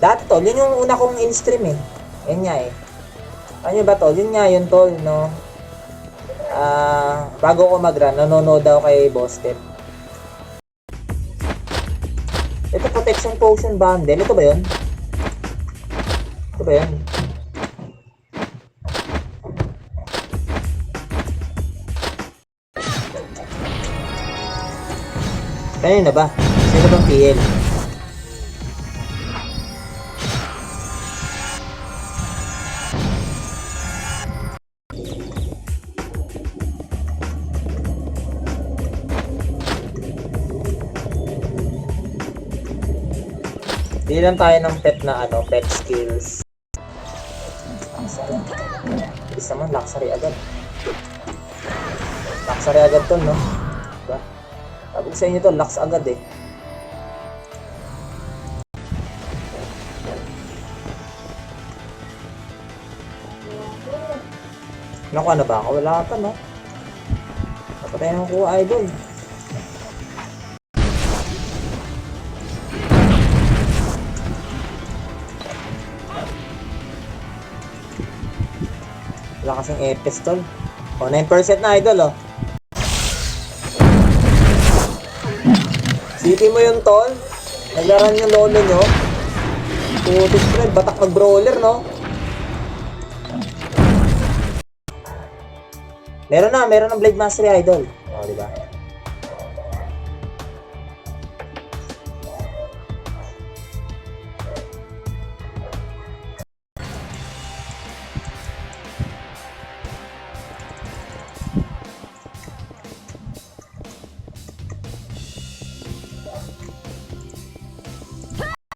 Dati tol, yun yung una kong in-stream eh. Yan nga eh. Ano ba tol? Yun nga yun tol, no? Bago ko mag-run, nanonood daw kay Boss Step. Ito protection potion bundle. Ito ba yun? Ito ba yun? Kanina ba? Sino bang PL? Hindi lang tayo ng pet na ano, pet skills. Bilis naman, luxury agad. Luxury agad to, no? Diba? Sabi ko sa inyo to, lux agad eh. Naku, ano ba ako? Wala pa, no? Napatay ng kuha, idol. Wala kasing epes, tol. O, 9% na, idol, oh. City mo yung tol. Naglaran yung lolo nyo. Putis friend, batak mag-brawler, no? Meron ng Blade Mastery, idol. O, diba?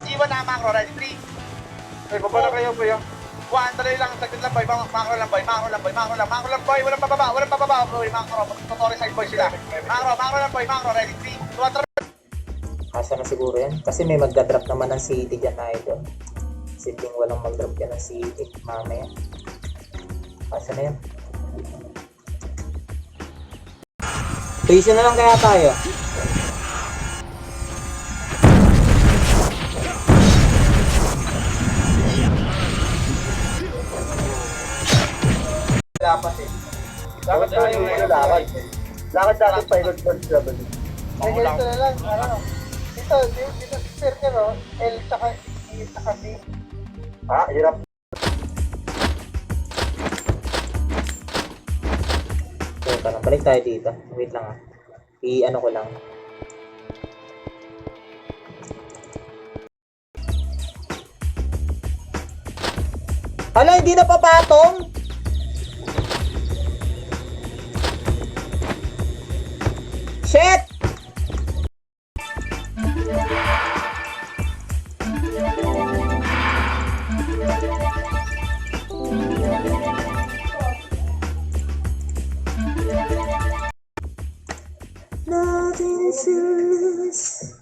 Iwan na macro, ready, 3. Ay, baba na kayo, kuya. Dali lang, saglit lang, boy. Macro lang, boy. Macro lang, boy. Walang pababa, boy. Macro, tutorial side, boy, sila. Macro lang, boy. Macro, ready, 3. 2, 3. Kasa na siguro yan. Kasi may magdadrop naman ng city dyan, idol. Sitting walang mag-drop yan ng city. Mamaya. Kasa na yan. Prison na lang kaya tayo. Dapat eh. Dapat tayo ngayon lakad. Lakad natin pa ilod level. Ay, ganito na lang. Ano? Dito circle, no? L tsaka E tsaka B. Ah, hirap. Teka lang, balik tayo dito. Wait lang ah. I-ano ko lang. Hala, hindi na papatong? Shit! Nothing serious.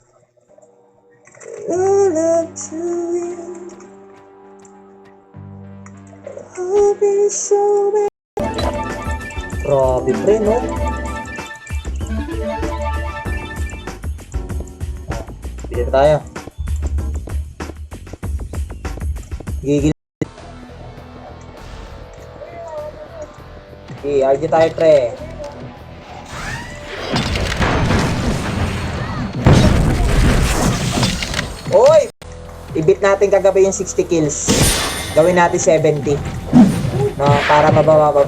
No love to you. I'll be so bad. Grabe pre, no? Dito tayo. Gigil. Okay, RG tayo pre. Oy! I-beat natin kagabi yung 60 kills. Gawin natin 70. No, para mababa.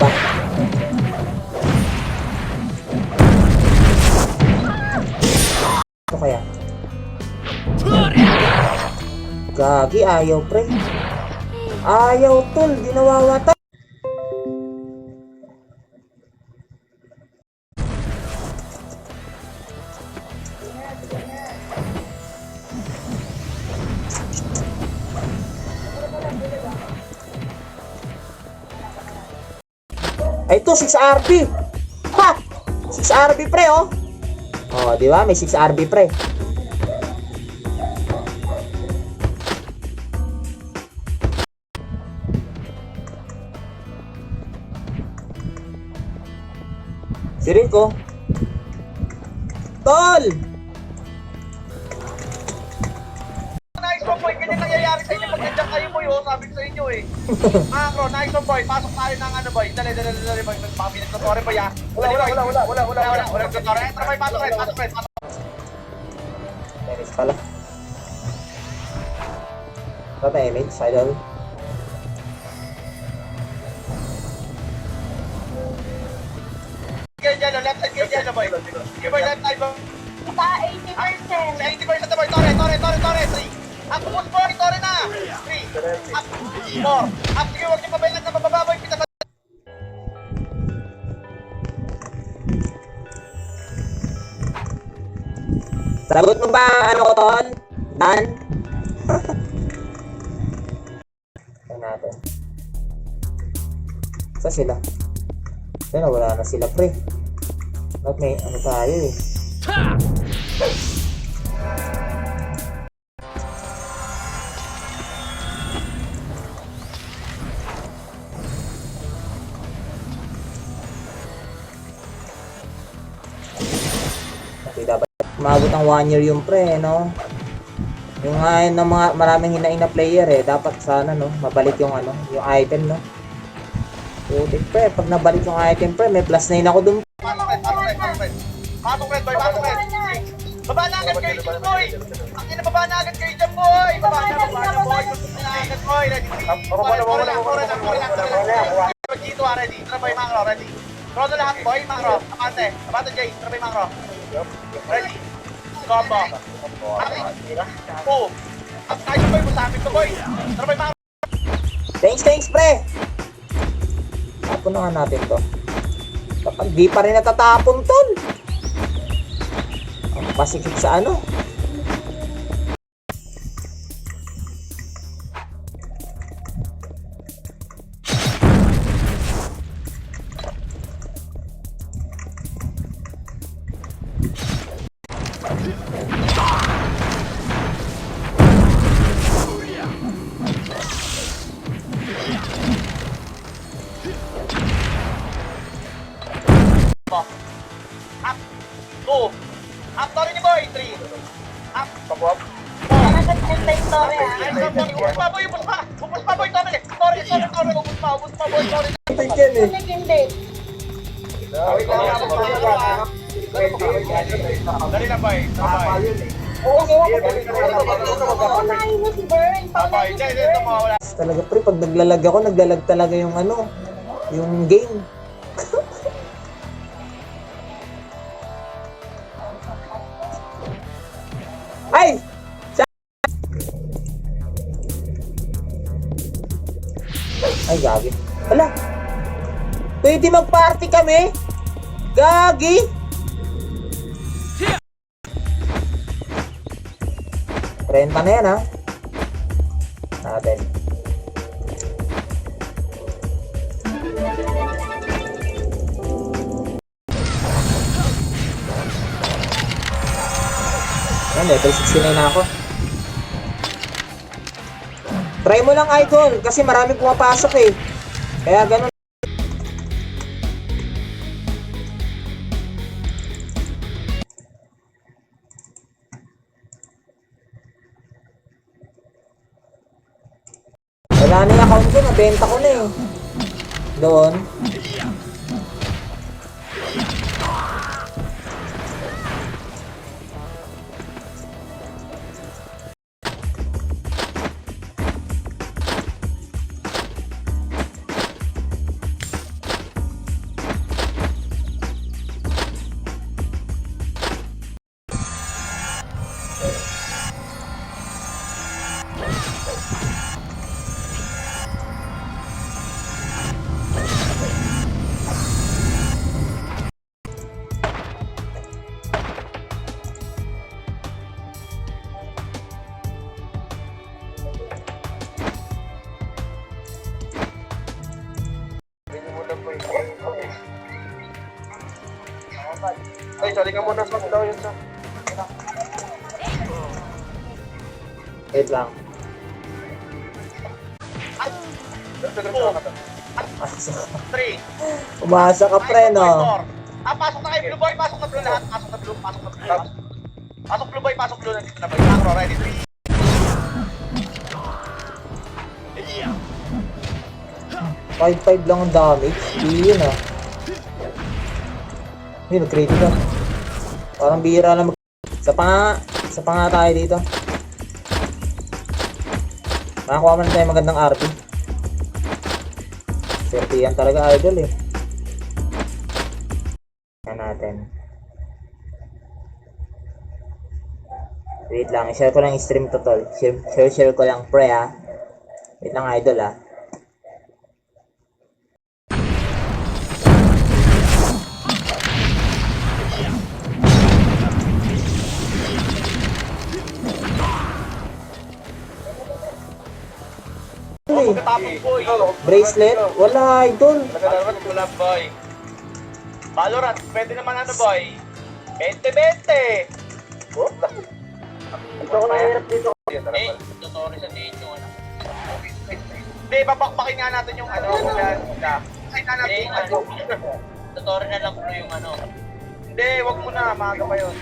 Ito kaya? Gagi, ayaw pre. Ayaw tol, di nawawata. Ay, ito, 6RB. Ha! 6RB pre, oh. Oh, di ba? May 6RB pre. Si Rico. Tol! Nice one, boy. Ganyan nangyayari sa inyo. sabi ko sa inyo eh. Macro, nice one boy, pasok tayo ng ano boy. Dali boy, baka pinagtotore boy ah. Wala, nagtotore. Tara boy, pasok red. Damage pala. Ito damage, idol. Left side kayo dyan boy. Sige boy, left side boy. Sa 80%. Sa 80% na boy, Tore, 3. Up, push boy, Tore na. 3. Up, 4. Up, sige, huwag niyo pabaylan na mababa boy. Pita Sagot mo ba ano ko ton? Dan? Ito natin. Saan sila? Ayun, wala na sila pre. Ba't may ano tayo eh? Okay, dapat umabot ang 1 year yung pre, no? Yung ng mga maraming hinaing na player eh, dapat sana no, mabalik yung ano, yung item no. Putik pre, pag nabalik yung item pre, may plus 9 ako dun. Pasok red boy. Baba na agad kayo dyan boy. Ang ina, baba na agad kayo dyan boy. Baba na boy. Baba na agad boy. Ready? Tore lang. Dito ready. Tara boy, Macro, ready. Throw na lahat boy, Macro. Abate Jay. Tara boy, Macro. Ready. Combo. Oh. At tayo boy, musapit ko boy. Tara boy, Macro. Thanks pre! Tapon na nga natin to. Kapag di pa rin natatapon tol. Ang pasikip sa ano. Up. 2. Up, Tore ni boy. 3. Up. Up. Nakagat yung time story ah. Ubus pa boy, Tore. Ubus pa boy, Tore. Hindi. Dali lang boy. Paunahin mo si Bern. Boy, dito mo wala. Talaga pre, pag naglalag ako, naglalag talaga yung ano, yung game. Ay! Ay, gagi. Wala. Pwede mag-party kami? Gagi! Renta na yan, ha? Natin. Yan, level 69 na ako. Try mo lang idol, kasi marami pumapasok eh. Kaya ganun. Wala na yung account ko, nabenta ko na eh. Doon. Ay, sorry ka muna sa daw yun sa. Wait lang. At 3. Umasa ka pre, no? Pasok na kayo, blue boy, pasok na blue lahat. Pasok na blue. Pasok blue boy, pasok blue. Nandito na boy. Macro, ready, 3. 5-5 lang ang damage. Hindi yun ah. Hindi, nag-critical. Parang bihira lang mag... Sa pa nga tayo dito. Makakuha man tayo magandang RP. Sertiyan talaga idol eh. Yan natin. Wait lang, i-share ko lang yung stream to tol. Share ko lang pre ah. Wait lang idol ah. Uy, Pagkatapos boy. bracelet? Wala idol. Nagdalaman ko lang boy. Valorant, pwede naman ano boy. 20-20. Ito ko nahihirap dito. Eh, tutorial sa dito. Hindi, babakbakin nga natin yung ano. Ay, nga natin yung ano. Tutorial na lang bro yung ano. Hindi, wag mo na. Maaga pa yun.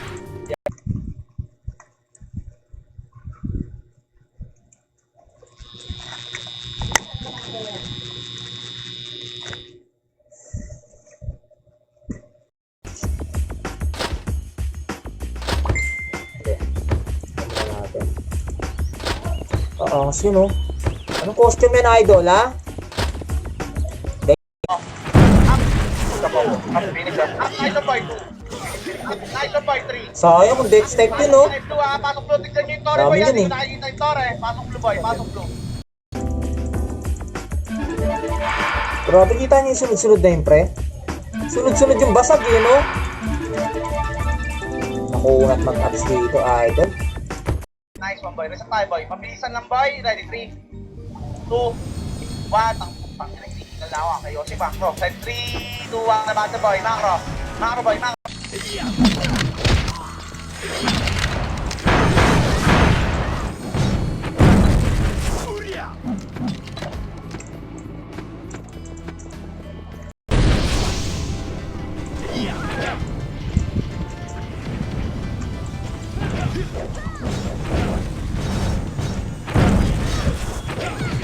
Oo, sino? Anong costume yan idol ha? Nice boy 2. Nice boy 3. Sayang kung death step yun no? Pasok blue, tignan nyo yung tore Dami boy. yun, Yan, eh. hindi nakikita yung tore. Pasok blue boy, pasok blue. Grabe kita niyo yung sunod-sunod na yun pre. Sunod-sunod yung basag yun no? Nakunat mag-ups dito idol. Nice one boy. Reset tayo boy. Mabilisan lang boy. Ready? 3, 2, 1. Tang nalawa kayo. Si Macro. Set 3, 2, 1. Nabasa boy. Macro. Macro boy. Macro.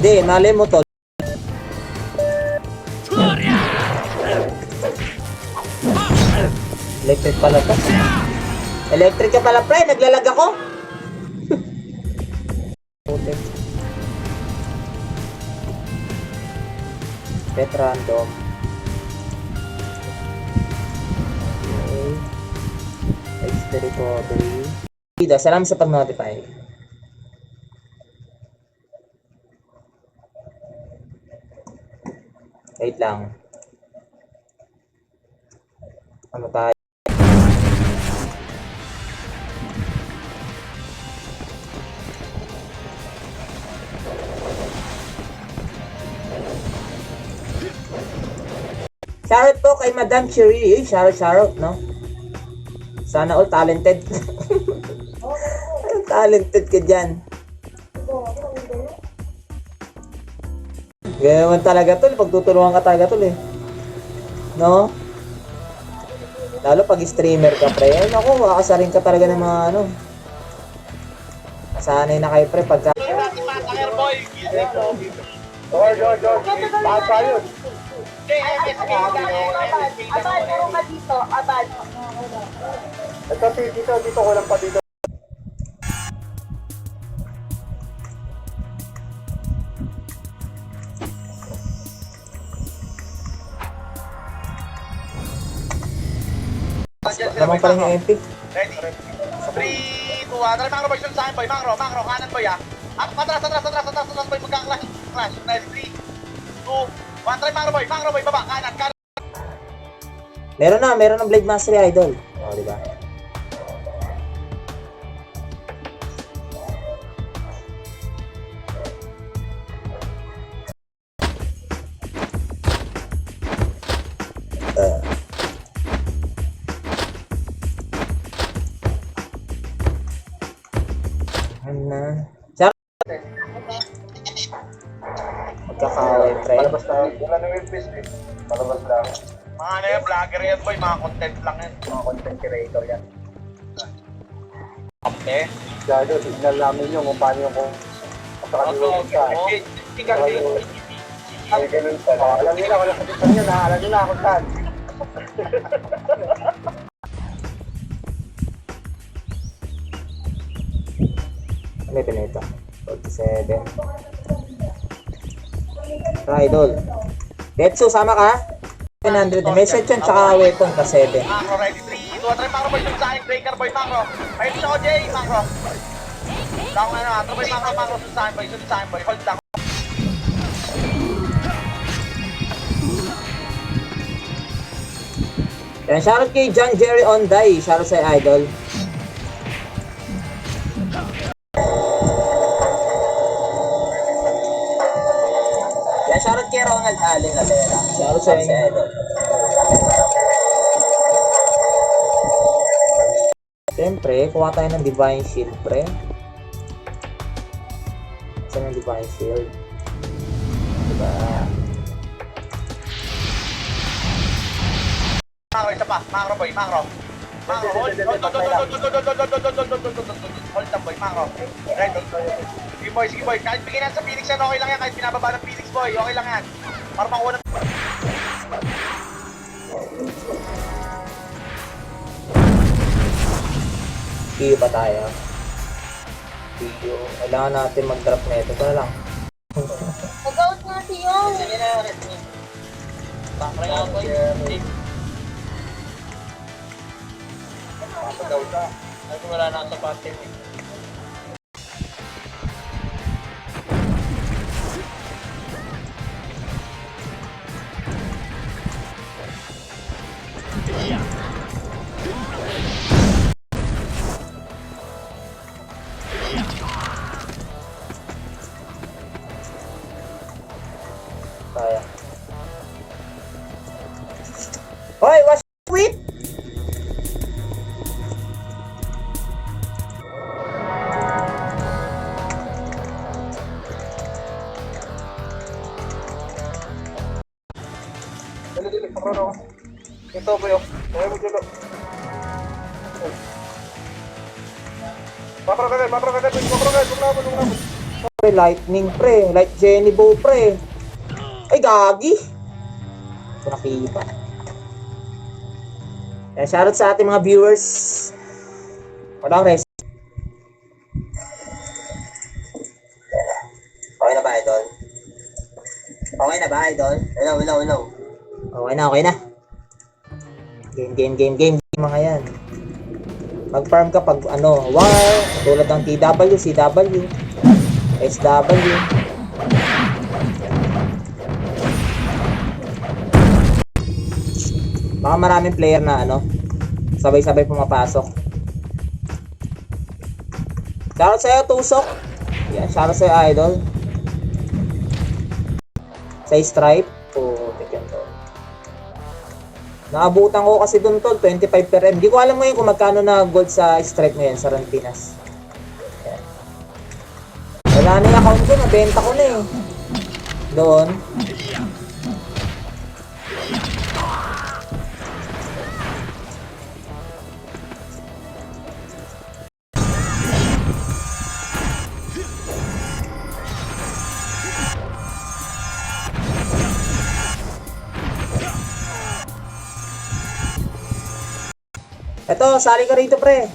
Hindi, mali mo tol. Electric pala to. Electric ka pala pre, naglalag ako. Putik. Pet random. Okay. XP recovery. Ida, salamat sa pag-notify. Wait lang. Ano tayo? Shoutout po kay Madam Cherie. Shoutout, no? Sana all talented. Talented ka dyan. Ganyan talaga tol. Pagtutulungan ka talaga tol eh. No? Lalo pag streamer ka pre. Ay naku, makakasarin ka talaga ng mga ano. Sanay na kayo pre pagka... Air boy. George. Bakit tayo? Abad, puro ka dito. Abad. Ito, dito ko lang pa dito. Lamang pa rin yung MP. Ready? 3, 2, 1. Tara, Macro boy, sunod sa akin boy. Macro, kanan boy ah. Atras boy, magka-clash. Ready? 3, 2, 1. Tara, Macro boy, baba, kanan. Meron ng Blade Mastery Idol. O, di ba? Na. Char. Magkakaway, pre. Palabas lang. Wala na yung face eh. Palabas lang. Mga ano yan, vlogger yan boy. Mga content lang yan. Mga content creator yan. Okay. Gado, signal namin yung kung paano yung kung sa kanilong ka. Sige. ganun pala. Alam nila, wala sa kitang yun ha. Alam nila ako saan. Ano ito na ito? 47. Idol. Tetsu, sama ka? 700. Message yun, tsaka weapon ka 7. Macro, ready, 3, 2, 3, macro boy, sunod sa akin, breaker boy, macro. Ayun siya ko, Jay, macro. Wala akong ano, boy, macro, sunod sa akin, boy, hold lang. Yan, shoutout kay John Jerry Onday. Shoutout sa idol. Yan, shoutout kay Ronald Allen Alera. Shoutout sa idol. Siyempre, kuha tayo ng Divine Shield, pre. Saan yung Divine Shield? Diba? Macro, isa pa, macro boy, macro. Macro, hold lang boy, macro. Right, sige boy, kahit bigyan sa Phoenix yan, okay lang yan, kahit pinababa ng Phoenix boy, okay lang yan. Para makuha ng... Tiyo pa tayo. Tiyo. Kailangan natin mag-drop na ito. Ito na lang. Mag-out nga siyo. Wala na sa patin eh. Kaya. Hoy, what's with? Dali, pakrano. Ito boy, kaya mo dito. Makro ka, huwag na. Pre, lightning pre. Light Jenny Bow pre. Ay, gagi. Ito nakita. Kaya shoutout sa ating mga viewers. Walang rest. Okay na ba, idol? Okay na ba, idol? Hello. Okay na. Game. Mga yan. Mag-farm ka pag ano, war, tulad ng TW, CW, SW. Baka maraming player na ano, sabay-sabay pumapasok. Shoutout sa'yo, Tusok. Yan, shoutout sa'yo, idol. Sa Stripe. Putik yan to. Naabutan ko kasi dun tol, 25 per M. Hindi ko alam ngayon kung magkano na gold sa Stripe ngayon sa Ranpinas. Yan. Wala na yung account ko, nabenta ko na eh. Doon. Eto, sali ka rito, pre.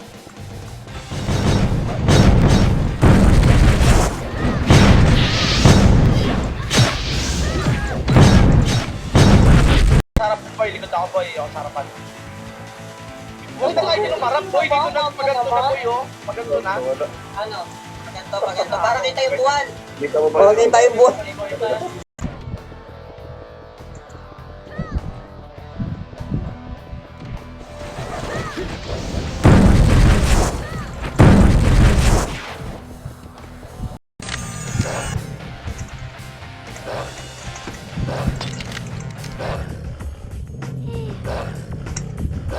Sarap boy, likod ako boy, ako sarapan. Huwag na kayo lumarap boy, dito na maganto na boy oh. Maganto na. Ano? Paganto. Para kita yung buwan. Huwag din tayo buwan.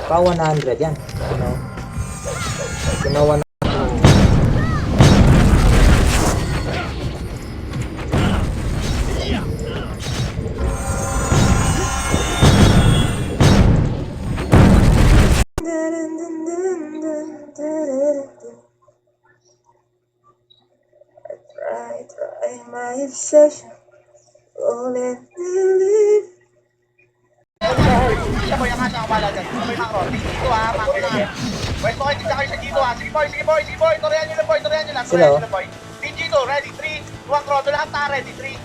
Pa 100 yan. Ginawa na. Try my obsession. Oh, let me live. Siya boy, ang asa kabala dyan. Siya boy, makro. Dito ha, makro na. Pwesto kayo, tignan kayo sa G2 ha. Sige boy, sige boy, sige boy. Torihan nyo lang boy, torihan nyo lang. Sila, Torihan oh. nyo lang boy. Team G2, ready, 3, 2, Crodo. Lahat na, ready, 3.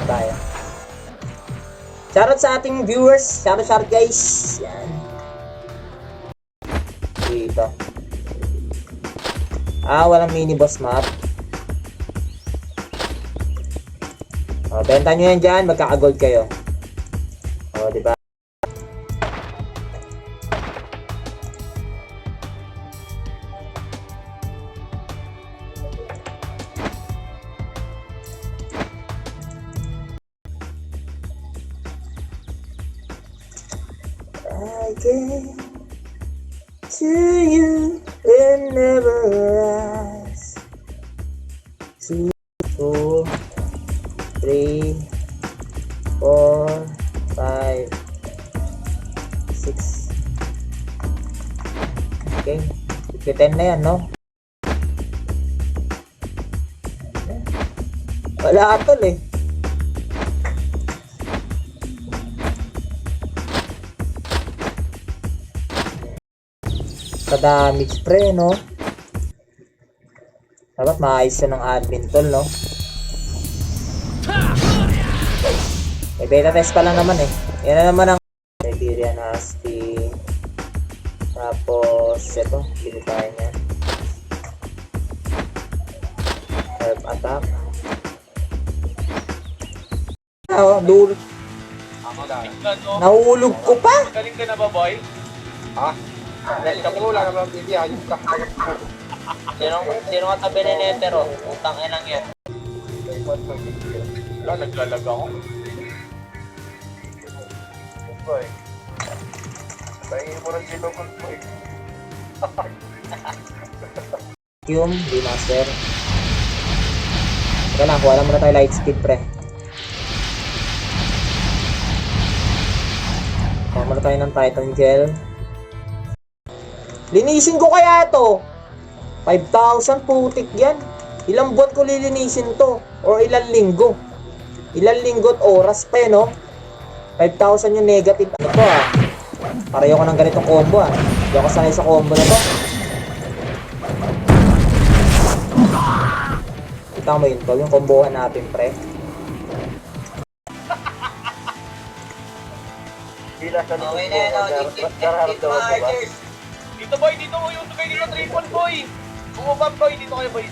Tayo. Shoutout sa ating viewers. Shoutout guys. Yan. Dito. Walang mini boss map. Benta nyo yan dyan. Magkaka-gold kayo. Diba? I came to you and never asked. 2, 4, 3, 4, 5, 6. Okay. 10 na yan, no? Wala atol eh. Sa damage pre, no? Dapat maayos na ng admin tol, no? May beta test pa lang naman eh. Yan na naman ang Siberian Husky. Tapos, ito, bili tayo niya. Herb attack. Dulot. Nahulog ko pa! Galing ka na ba, boy? Ha? Kamu lang naman hindi ayos ka. Sino ka tabi ni Netero? Utang inang yan. Wala, naglalag ako. Boy. Tingin mo ng silong boy. Vacuum, D-Master. Teka lang, kuha lang muna tayo light speed pre. Kuha muna tayo ng Titan Gel. Linisin ko kaya to. 5,000 putik yan. Ilang buwan ko lilinisin to? Or ilang linggo? Ilang linggo at oras pa no? 5,000 yung negative. Ano to ah? Pareho ko ng ganitong combo ah. Hindi ako sanay sa combo na to. Kita mo yun to, yung combohan natin pre. Okay na yan, dito mga archers. Dito boy, dito mo yung tugay dito, triple boy. Bumabab boy, dito kayo boy.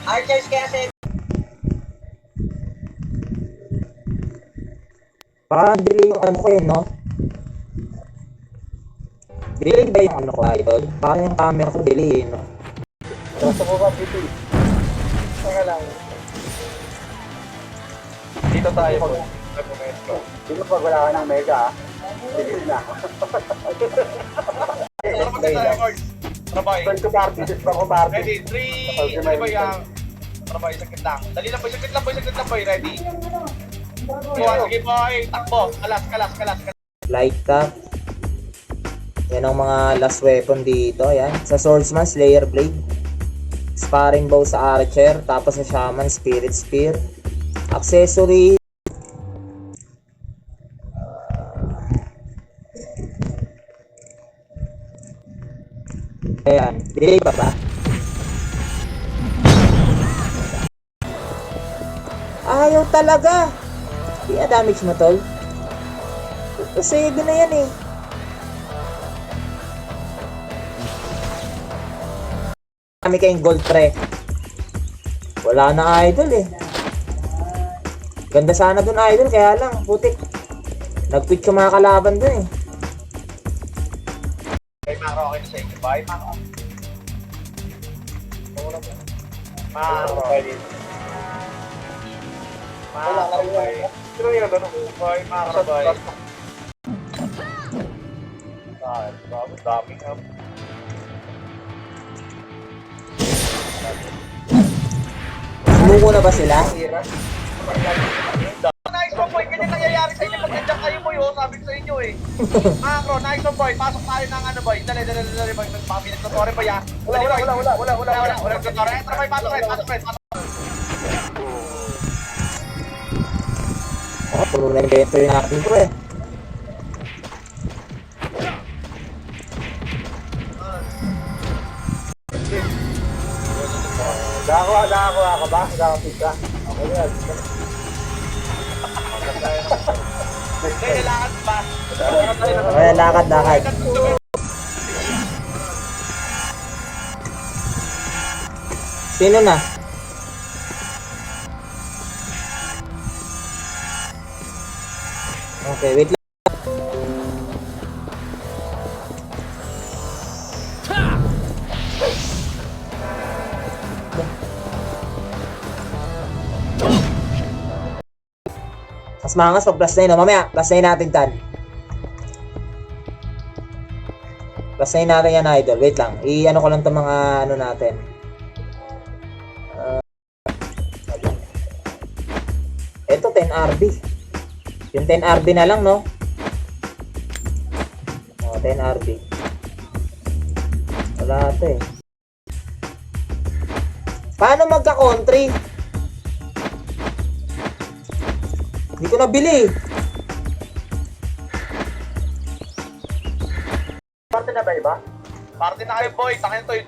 Archers kaya sa Parang delay yung ano ko yun, no? Delay ba yung ano ko, idol? Parang yung camera ko delay, no? Gusto ko ba biti? Saka lang. Dito tayo po. Dito pag wala ka ng mega, bilis na. Ano maganda tayo, boy? Trabay. Saan ko party? Sis pa ko party. Ready, 3, ano ba yung... Trabay, sakit lang. Dali lang boy, sakit lang boy, ready. Sige boy, takbo. Kalas. Light tap. Yan ang mga last weapon dito, yan. Sa swordsman, Slayer Blade. Sparring bow sa archer. Tapos sa shaman, Spirit Spear. Accessory. Ayan, delay pa ba? Ayaw talaga. Hindi damage mo tol. Kasi na yan eh. Kami kayong gold pre. Wala na idol eh. Ganda sana dun idol, kaya lang putik. Nag-quit yung mga kalaban dun eh. Ay, Maro, okay na sa inyo. Bye, Maro. Maro. Maro, bye. Sino yung ano? Bye, Maro, bye. Daming Sumuko na ba sila? Nice one boy, ganyan nangyayari sa inyo pag nandiyan kayo boy, oh, sabi ko sa inyo eh. Macro, nice one boy, pasok tayo ng ano boy, dali boy, mga pinagtutore boy ah. Wala, nagtutore, entra boy, pasok rin, pasok. Oh, puro na inventory natin pre. Nakakuha ka ba? Nakakuha ka? Okay yan. Kailangan pa. Okay, lakad. Sino na? Okay, wait lang. Mas maangas pag plus 9, no? Mamaya, plus 9 natin tan. Plus 9 natin yan, idol. Wait lang. I-ano ko lang itong mga ano natin. Ito, 10 RB. Yung 10 RB na lang, no? Oh, 10 RB. Wala ito eh. Paano magka-country? Hindi ko nabili. Parte na ba iba? Party na kayo boy, takin to yung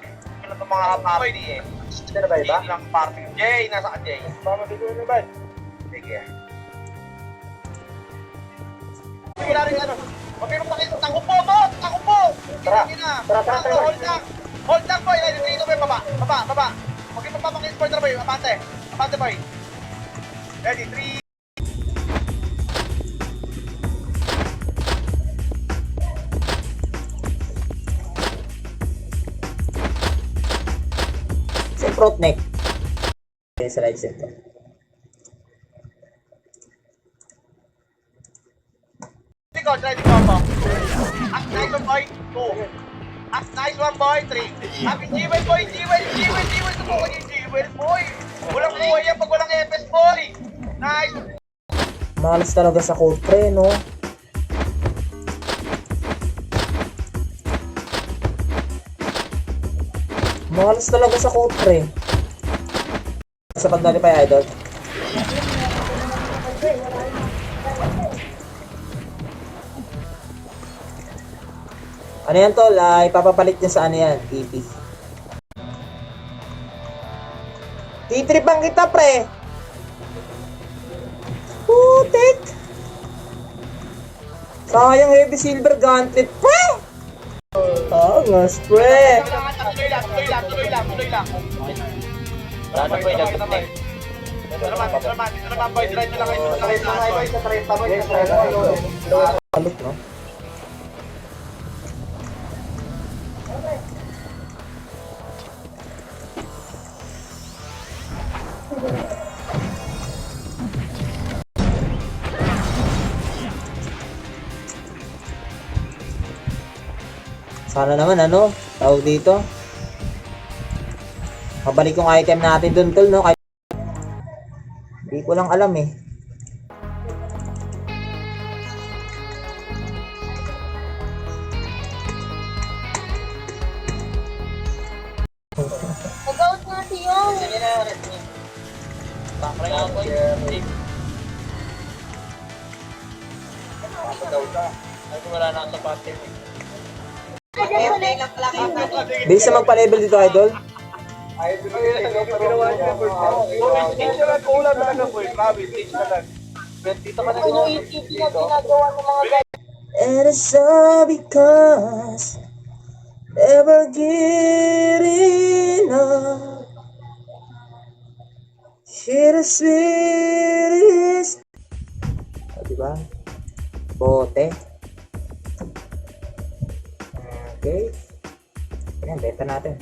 mga party eh. Parte na ba iba? Hindi lang party. Jay, nasa ka Jay? Mama, dito na ba? Sige. Wala rin ano. Huwag kayo magpakita. Ako po, boss! Ako po! Tara. Tara. Hold lang. Hold lang, boy. Ay, dito, boy. Baba. Huwag kayo magpapakita. Spoiler, boy. Abante, boy. Ready, 3. Sa front neck. Okay, sa right set to. Ready, combo. Up, nice one, boy. 2. Up, nice one, boy. 3. Up, G-Well, boy. G-Well. Subukan yung G-Well, boy. Walang buhay yan pag walang FS, boy. Nice. Malas talaga sa code pre, no? Malas talaga sa code pre. Sa pag-notify, idol. Ano yan tol? Ipapapalit niya sa ano yan? TP. Titripang kita pre! Putik! Sayang heavy silver gauntlet pre! Angas pre! Tuloy lang. Wala na boy, nagtutok. Dito naman, boy. Diretso lang kayo. Palit no? Sana naman ano, tawag dito. Mabalik yung item natin dun tol, no? Hindi ko lang alam eh. Nag-out nga siya. Play lang pala kayo. Bilis na magpa-level dito, idol. Ginawa niya, boy. Stage na lang. Kulang talaga, boy. Grabe, stage na lang. Dito ka na Ano yung TV na ginagawa ng mga guys? And it's all because never getting up. Shit is sweetest. O, diba? Bote. Okay. Ayan, beta natin.